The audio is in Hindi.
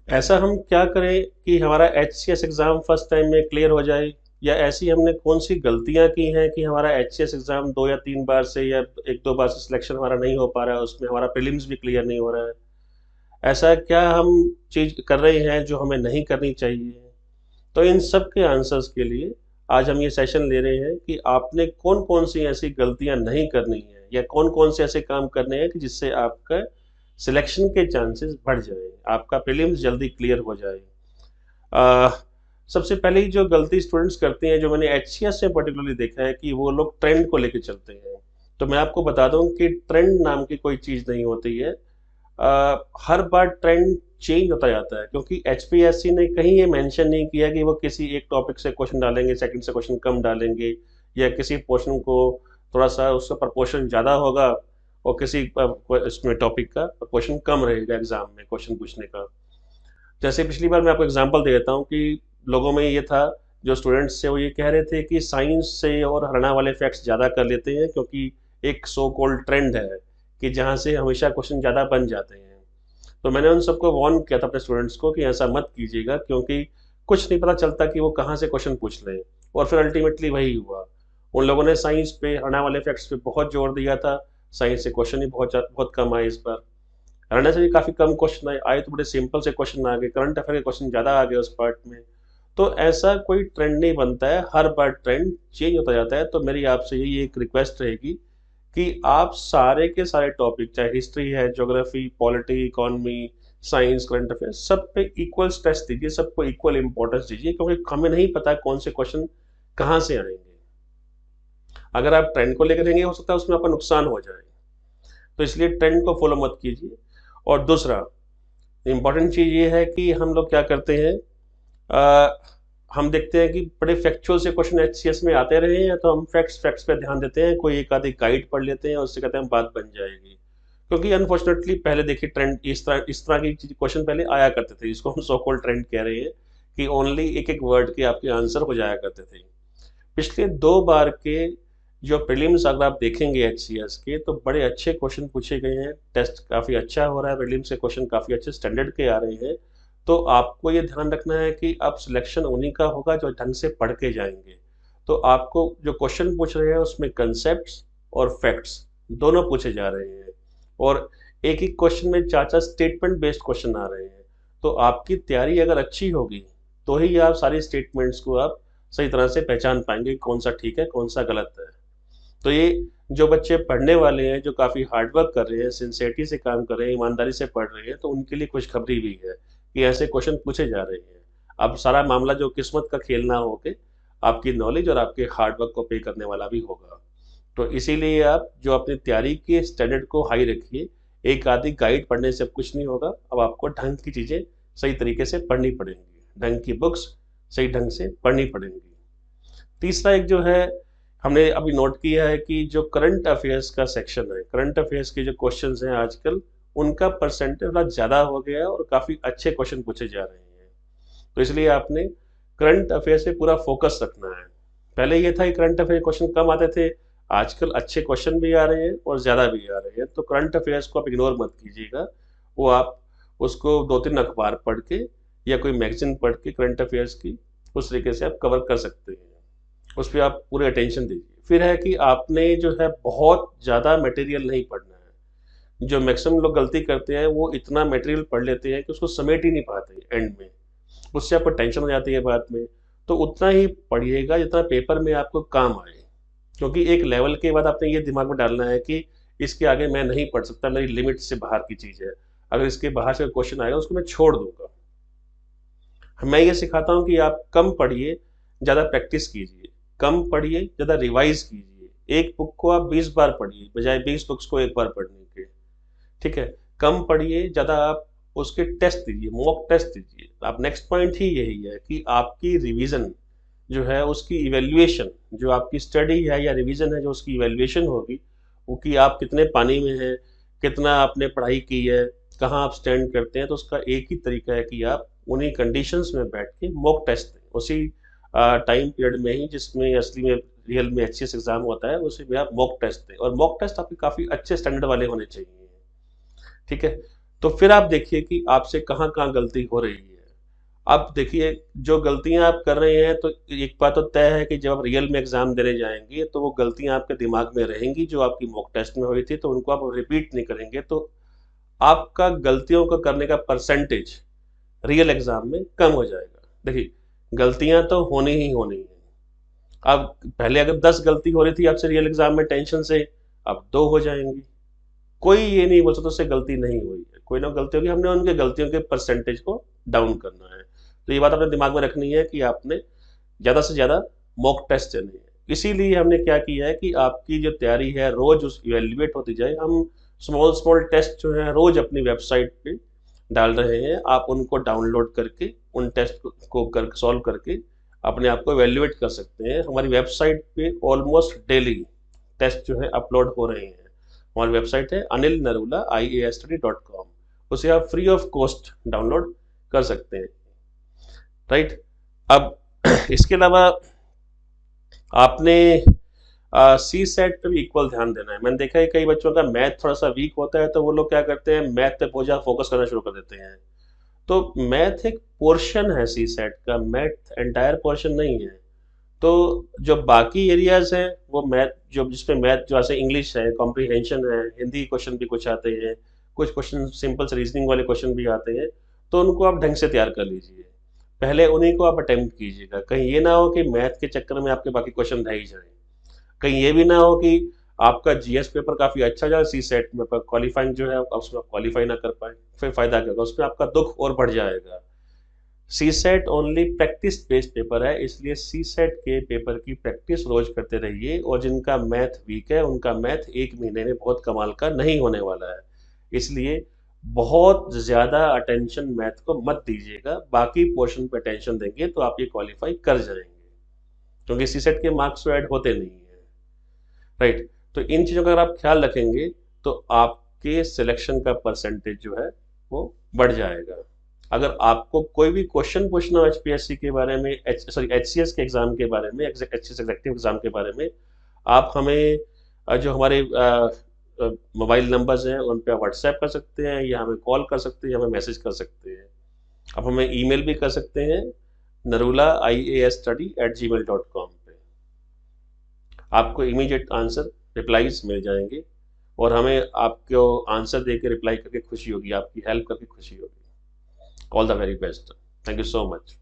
ऐसा हम क्या करें कि हमारा HCS एग्ज़ाम फर्स्ट टाइम में क्लियर हो जाए, या ऐसी हमने कौन सी गलतियां की हैं कि हमारा HCS एग्ज़ाम 2 या 3 बार से या 1-2 बार से सिलेक्शन हमारा नहीं हो पा रहा है, उसमें हमारा प्रीलिम्स भी क्लियर नहीं हो रहा है। ऐसा क्या हम चीज़ कर रहे हैं जो हमें नहीं करनी चाहिए? तो इन सब के आंसर्स के लिए आज हम ये सेशन ले रहे हैं कि आपने कौन कौन सी ऐसी गलतियां नहीं करनी है, या कौन कौन से ऐसे काम करने हैं कि जिससे आपका सिलेक्शन के चांसेस बढ़ जाए, आपका प्रीलिम्स जल्दी क्लियर हो जाए। अ, सबसे पहले जो गलती स्टूडेंट्स करते हैं, जो मैंने HCS में पर्टिकुलरली देखा है, कि वो लोग ट्रेंड को लेके चलते हैं। तो मैं आपको बता दूं कि ट्रेंड नाम की कोई चीज़ नहीं होती है। हर बार ट्रेंड चेंज होता जाता है, क्योंकि HPSC ने कहीं ये मेंशन नहीं किया कि वो किसी एक टॉपिक से क्वेश्चन डालेंगे, सेकंड से क्वेश्चन कम डालेंगे, या किसी पोर्शन को थोड़ा सा उसका प्रपोर्शन ज़्यादा होगा और किसी इसमें टॉपिक का प्रपोर्शन कम रहेगा एग्जाम में क्वेश्चन पूछने का। जैसे पिछली बार मैं आपको एग्जांपल दे देता हूँ कि लोगों में ये था, जो स्टूडेंट्स थे वो ये कह रहे थे कि साइंस से और हराना वाले फैक्ट्स ज़्यादा कर लेते हैं, क्योंकि एक सो कॉल्ड ट्रेंड है कि जहाँ से हमेशा क्वेश्चन ज़्यादा बन जाते हैं। तो मैंने उन सबको वार्न किया था अपने स्टूडेंट्स को कि ऐसा मत कीजिएगा, क्योंकि कुछ नहीं पता चलता कि वो कहाँ से क्वेश्चन पूछ लें, और फिर अल्टीमेटली वही हुआ। उन लोगों ने साइंस पे, हराना वाले फैक्ट्स पे बहुत जोर दिया था, साइंस से क्वेश्चन ही बहुत बहुत कम आए इस बार। हरियाणा से भी काफ़ी कम क्वेश्चन आए तो बड़े सिंपल से क्वेश्चन आ गए, करंट अफेयर के क्वेश्चन ज़्यादा आ गए उस पार्ट में। तो ऐसा कोई ट्रेंड नहीं बनता है, हर बार ट्रेंड चेंज होता जाता है। तो मेरी आपसे यही एक रिक्वेस्ट रहेगी कि आप सारे के सारे टॉपिक, चाहे हिस्ट्री है, geography, polity, economy, science, current affair, सब पे इक्वल स्ट्रेस दीजिए, सबको इक्वल इंपॉर्टेंस दीजिए, क्योंकि हमें नहीं पता कौन से क्वेश्चन कहाँ से आएंगे। अगर आप ट्रेंड को लेकर रहेंगे, हो सकता है उसमें आपका नुकसान हो जाए। तो इसलिए ट्रेंड को फॉलो मत कीजिए। और दूसरा इम्पॉर्टेंट चीज़ ये है कि हम लोग क्या करते हैं, अ, हम देखते हैं कि बड़े फैक्चुअल से क्वेश्चन HCS में आते रहे हैं, तो हम फैक्ट्स फैक्ट्स पे ध्यान देते हैं, कोई एक आधी गाइड पढ़ लेते हैं और उससे कहते हैं बात बन जाएगी। क्योंकि अनफॉर्चुनेटली पहले देखिए ट्रेंड इस तरह की क्वेश्चन पहले आया करते थे, जिसको हम सो कॉल्ड ट्रेंड कह रहे हैं, कि ओनली एक एक वर्ड के आपके आंसर हो जाया करते थे। पिछले 2 बार के जो प्रीलिम्स अगर आप देखेंगे HCS के, तो बड़े अच्छे क्वेश्चन पूछे गए हैं, टेस्ट काफ़ी अच्छा हो रहा है, प्रीलिम्स के क्वेश्चन काफ़ी अच्छे स्टैंडर्ड के आ रहे हैं। तो आपको ये ध्यान रखना है कि अब सिलेक्शन उन्हीं का होगा जो ढंग से पढ़ के जाएंगे। तो आपको जो क्वेश्चन पूछ रहे हैं उसमें कंसेप्ट और फैक्ट्स दोनों पूछे जा रहे हैं, और एक एक क्वेश्चन में 4-4 स्टेटमेंट बेस्ड क्वेश्चन आ रहे हैं। तो आपकी तैयारी अगर अच्छी होगी, तो ही आप सारी स्टेटमेंट्स को आप सही तरह से पहचान पाएंगे कि कौन सा ठीक है, कौन सा गलत है। तो ये जो बच्चे पढ़ने वाले हैं, जो काफ़ी हार्ड वर्क कर रहे हैं, सिंसियरिटी से काम कर रहे हैं, ईमानदारी से पढ़ रहे हैं, तो उनके लिए खुशखबरी भी है कि ऐसे क्वेश्चन पूछे जा रहे हैं। अब सारा मामला जो किस्मत का खेल ना होके आपकी नॉलेज और आपके हार्ड वर्क को पे करने वाला भी होगा। तो इसीलिए आप जो अपनी तैयारी के स्टैंडर्ड को हाई रखिए। एक आधी गाइड पढ़ने से अब कुछ नहीं होगा, अब आपको ढंग की चीज़ें सही तरीके से पढ़नी पड़ेंगी, ढंग की बुक्स सही ढंग से पढ़नी पड़ेंगी। तीसरा एक जो है, हमने अभी नोट किया है कि जो करंट अफेयर्स का सेक्शन है, करंट अफेयर्स के जो क्वेश्चंस हैं आजकल, उनका परसेंटेज थोड़ा ज़्यादा हो गया है और काफ़ी अच्छे क्वेश्चन पूछे जा रहे हैं। तो इसलिए आपने करंट अफेयर्स पे पूरा फोकस रखना है। पहले ये था कि करंट अफेयर क्वेश्चन कम आते थे, आजकल अच्छे क्वेश्चन भी आ रहे हैं और ज़्यादा भी आ रहे हैं। तो करंट अफेयर्स को आप इग्नोर मत कीजिएगा। वो आप उसको 2-3 अखबार पढ़ के या कोई मैगजीन पढ़ के करंट अफेयर्स की उस तरीके से आप कवर कर सकते हैं। उस पे आप पूरे अटेंशन दीजिए। फिर है कि आपने जो है बहुत ज़्यादा मटेरियल नहीं पढ़ना है। जो मैक्सिमम लोग गलती करते हैं, वो इतना मटेरियल पढ़ लेते हैं कि उसको समेट ही नहीं पाते एंड में। उससे आपको टेंशन हो जाती है बाद में। तो उतना ही पढ़िएगा जितना पेपर में आपको काम आए, क्योंकि एक लेवल के बाद आपने ये दिमाग में डालना है कि इसके आगे मैं नहीं पढ़ सकता, मेरी लिमिट से बाहर की चीज़ है। अगर इसके बाहर से क्वेश्चन आएगा उसको मैं छोड़ दूंगा। मैं ये सिखाता हूँ कि आप कम पढ़िए, ज़्यादा प्रैक्टिस कीजिए। कम पढ़िए, ज़्यादा रिवाइज कीजिए। एक बुक को आप 20 बार पढ़िए बजाय 20 बुक्स को एक बार पढ़ने के। ठीक है। कम पढ़िए, ज़्यादा आप उसके टेस्ट दीजिए, मॉक टेस्ट दीजिए। आप नेक्स्ट पॉइंट ही यही है कि आपकी रिवीजन जो है, उसकी इवेल्युएशन, जो आपकी स्टडी है या रिवीजन है, जो उसकी इवेल्युएशन होगी, वो कि आप कितने पानी में हैं, कितना आपने पढ़ाई की है, कहाँ आप स्टैंड करते हैं। तो उसका एक ही तरीका है कि आप उन्हीं कंडीशंस में बैठ के मॉक टेस्ट दें, उसी टाइम पीरियड में ही जिसमें असली में रियल में HCS एग्जाम होता है, उसी में आप मॉक टेस्ट दें। और मॉक टेस्ट आपके काफ़ी अच्छे स्टैंडर्ड वाले होने चाहिए। ठीक है। तो फिर आप देखिए कि आपसे कहाँ कहाँ गलती हो रही है। अब देखिए, जो गलतियां आप कर रहे हैं, तो एक बात तो तय है कि जब आप रियल में एग्जाम देने जाएंगे तो वो गलतियां आपके दिमाग में रहेंगी जो आपकी मॉक टेस्ट में हुई थी, तो उनको आप रिपीट नहीं करेंगे, तो आपका गलतियों का करने का परसेंटेज रियल एग्जाम में कम हो जाएगा। देखिए, गलतियां तो होनी ही होनी है। अब पहले अगर 10 गलती हो रही थी आपसे रियल एग्जाम में टेंशन से, अब 2 हो जाएंगी। कोई ये नहीं बोल सकता उससे गलती नहीं हुई है, कोई ना गलती होगी, हमने उनके गलतियों के परसेंटेज को डाउन करना है। तो ये बात अपने दिमाग में रखनी है कि आपने ज़्यादा से ज़्यादा मॉक टेस्ट देने हैं। इसीलिए हमने क्या किया है कि आपकी जो तैयारी है रोज उस इवेल्युएट होती जाए। हम स्मॉल स्मॉल टेस्ट जो है रोज अपनी वेबसाइट पे डाल रहे हैं, आप उनको डाउनलोड करके उन टेस्ट को कर सॉल्व करके अपने आप को इवेल्युएट कर सकते हैं। हमारी वेबसाइट पे ऑलमोस्ट डेली टेस्ट जो है अपलोड हो रहे हैं। हमारी वेबसाइट है anilnarula.iasstudy.com, उसे आप फ्री ऑफ कॉस्ट डाउनलोड कर सकते हैं, राइट। अब इसके अलावा आपने सी सेट पे भी इक्वल ध्यान देना है। मैंने देखा है कई बच्चों का मैथ थोड़ा सा वीक होता है, तो वो लोग क्या करते हैं, मैथ पे बहुत ज़्यादा फोकस करना शुरू कर देते हैं। तो मैथ एक पोर्शन है सी सेट का, मैथ एंटायर पोर्शन नहीं है। तो जो बाकी एरियाज हैं वो मैथ, जो जिसमें मैथ जो ऐसे इंग्लिश है, कॉम्प्रिहेंशन है, हिंदी क्वेश्चन भी कुछ आते हैं, कुछ क्वेश्चन सिंपल से रीजनिंग वाले क्वेश्चन भी आते हैं, तो उनको आप ढंग से तैयार कर लीजिए। पहले उन्हीं को आप अटेम्प्ट कीजिएगा, कहीं ये ना हो कि मैथ के चक्कर में आपके बाकी क्वेश्चन रह ही जाए। कहीं ये भी ना हो कि आपका जीएस पेपर काफ़ी अच्छा जाए, सी सेट में पर क्वालिफाइंग जो है उसमें आप क्वालिफाई ना कर पाए, फिर फायदा क्या होगा, उसमें आपका दुख और बढ़ जाएगा। C set only practice based paper है, इसलिए सी सेट के पेपर की प्रैक्टिस रोज करते रहिए। और जिनका मैथ वीक है उनका मैथ एक महीने में बहुत कमाल का नहीं होने वाला है, इसलिए बहुत ज़्यादा अटेंशन मैथ को मत दीजिएगा। बाकी पोर्शन पे अटेंशन देंगे तो आप ये क्वालिफाई कर जाएंगे, क्योंकि सी सेट के मार्क्स तो ऐड होते नहीं है, राइट। तो इन चीज़ों का अगर आप ख्याल रखेंगे तो आपके सिलेक्शन का परसेंटेज जो है वो बढ़ जाएगा। अगर आपको कोई भी क्वेश्चन पूछना हो एचपीएससी के बारे में, एचसीएस के एग्जाम के बारे में, एचसीएस एग्जेक्टिव एग्जाम के बारे में, आप हमें जो हमारे मोबाइल नंबर्स हैं उन पर व्हाट्सएप कर सकते हैं, या हमें कॉल कर सकते हैं, या हमें मैसेज कर सकते हैं। आप हमें ईमेल भी कर सकते हैं narulaiasstudy@gmail.com पे। आपको इमीडिएट आंसर रिप्लाईज मिल जाएंगे, और हमें आपको आंसर दे के रिप्लाई करके खुशी होगी, आपकी हेल्प करके खुशी होगी। All the very best. Thank you so much.